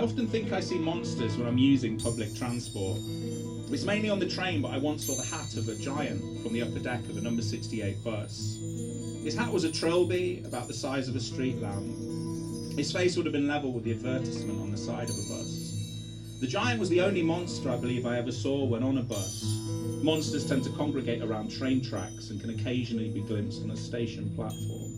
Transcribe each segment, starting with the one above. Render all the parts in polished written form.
often think I see monsters when I'm using public transport. It's mainly on the train, but I once saw the hat of a giant from the upper deck of a number 68 bus. His hat was a trilby, about the size of a street lamp. His face would have been level with the advertisement on the side of a bus. The giant was the only monster I believe I ever saw when on a bus. Monsters tend to congregate around train tracks and can occasionally be glimpsed on a station platform.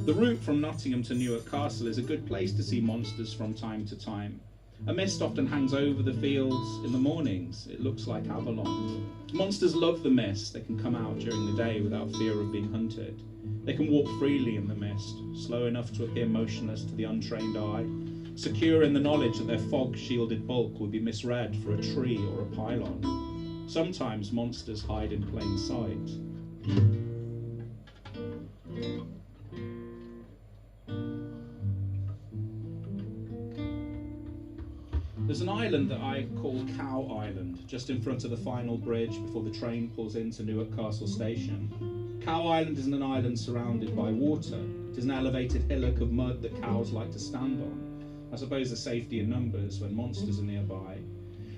The route from Nottingham to Newark Castle is a good place to see monsters from time to time. A mist often hangs over the fields in the mornings. It looks like Avalon. Monsters love the mist. They can come out during the day without fear of being hunted. They can walk freely in the mist, slow enough to appear motionless to the untrained eye, secure in the knowledge that their fog-shielded bulk will be misread for a tree or a pylon. Sometimes monsters hide in plain sight. There's an island that I call Cow Island, just in front of the final bridge before the train pulls into Newark Castle Station. Cow Island isn't an island surrounded by water. It is an elevated hillock of mud that cows like to stand on. I suppose the safety in numbers when monsters are nearby.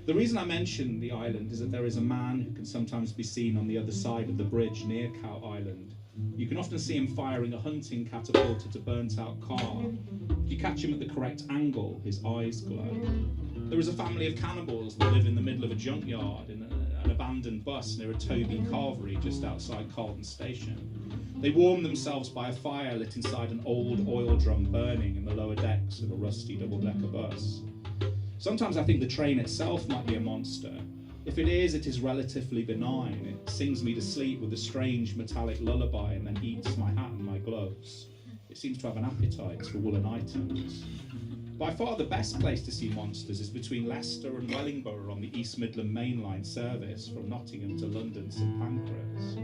The reason I mention the island is that there is a man who can sometimes be seen on the other side of the bridge near Cow Island. You can often see him firing a hunting catapult at a burnt-out car. If you catch him at the correct angle, his eyes glow. There is a family of cannibals that live in the middle of a junkyard in an abandoned bus near a Toby carvery just outside Carlton Station. They warm themselves by a fire lit inside an old oil drum burning in the lower decks of a rusty double-decker bus. Sometimes I think the train itself might be a monster. If it is relatively benign. It sings me to sleep with a strange metallic lullaby and then eats my hat and my gloves. It seems to have an appetite for woolen items. By far the best place to see monsters is between Leicester and Wellingborough on the East Midland Mainline service from Nottingham to London St Pancras.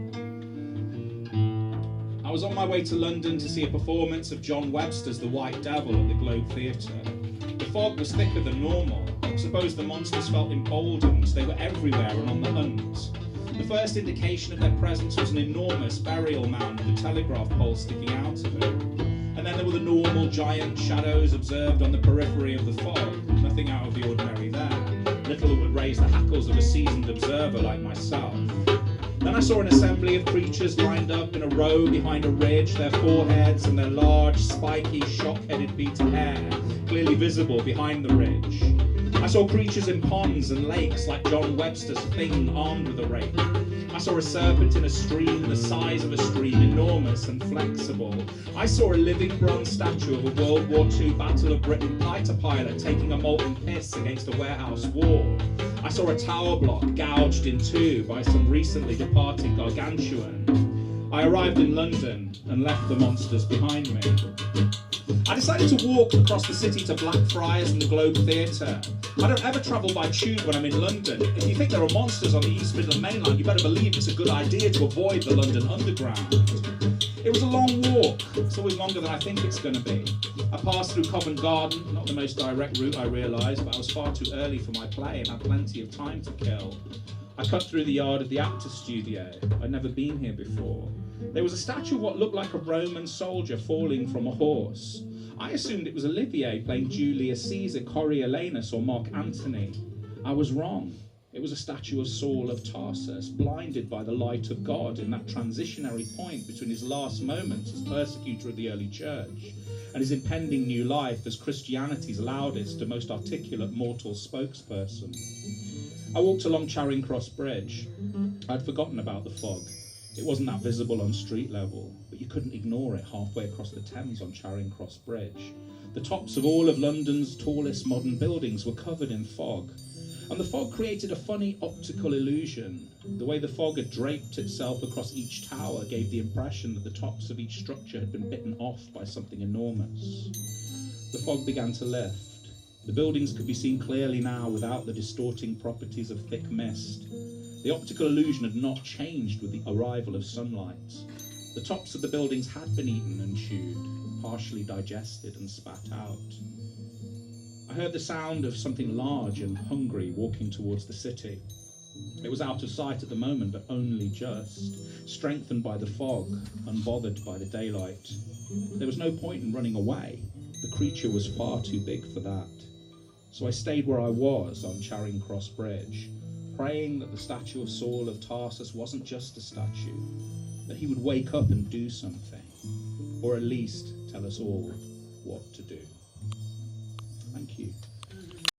I was on my way to London to see a performance of John Webster's The White Devil at the Globe Theatre. The fog was thicker than normal. I suppose the monsters felt emboldened. They were everywhere and on the hunt. The first indication of their presence was an enormous burial mound with a telegraph pole sticking out of it. And then there were the normal giant shadows observed on the periphery of the fog. Nothing out of the ordinary there. Little that would raise the hackles of a seasoned observer like myself. Then I saw an assembly of creatures lined up in a row behind a ridge, their foreheads and their large, spiky, shock-headed beat of hair clearly visible behind the ridge. I saw creatures in ponds and lakes like John Webster's thing armed with a rake. I saw a serpent in a stream the size of a stream, enormous and flexible. I saw a living bronze statue of a World War II Battle of Britain fighter pilot taking a molten piss against a warehouse wall. I saw a tower block gouged in two by some recently departed gargantuan. I arrived in London and left the monsters behind me. I decided to walk across the city to Blackfriars and the Globe Theatre. I don't ever travel by tube when I'm in London. If you think there are monsters on the East Midland Mainline, you better believe it's a good idea to avoid the London Underground. It was a long walk. It's always longer than I think it's going to be. I passed through Covent Garden, not the most direct route I realised, but I was far too early for my play and had plenty of time to kill. I cut through the yard of the Actors Studio. I'd never been here before. There was a statue of what looked like a Roman soldier falling from a horse. I assumed it was Olivier playing Julius Caesar, Coriolanus or Mark Antony. I was wrong. It was a statue of Saul of Tarsus, blinded by the light of God in that transitionary point between his last moments as persecutor of the early church and his impending new life as Christianity's loudest and most articulate mortal spokesperson. I walked along Charing Cross Bridge. I'd forgotten about the fog. It wasn't that visible on street level, but you couldn't ignore it halfway across the Thames on Charing Cross Bridge. The tops of all of London's tallest modern buildings were covered in fog, and the fog created a funny optical illusion. The way the fog had draped itself across each tower gave the impression that the tops of each structure had been bitten off by something enormous. The fog began to lift. The buildings could be seen clearly now without the distorting properties of thick mist. The optical illusion had not changed with the arrival of sunlight. The tops of the buildings had been eaten and chewed, partially digested and spat out. I heard the sound of something large and hungry walking towards the city. It was out of sight at the moment, but only just, strengthened by the fog, unbothered by the daylight. There was no point in running away. The creature was far too big for that. So I stayed where I was on Charing Cross Bridge, praying that the statue of Saul of Tarsus wasn't just a statue, that he would wake up and do something, or at least tell us all what to do. Thank you.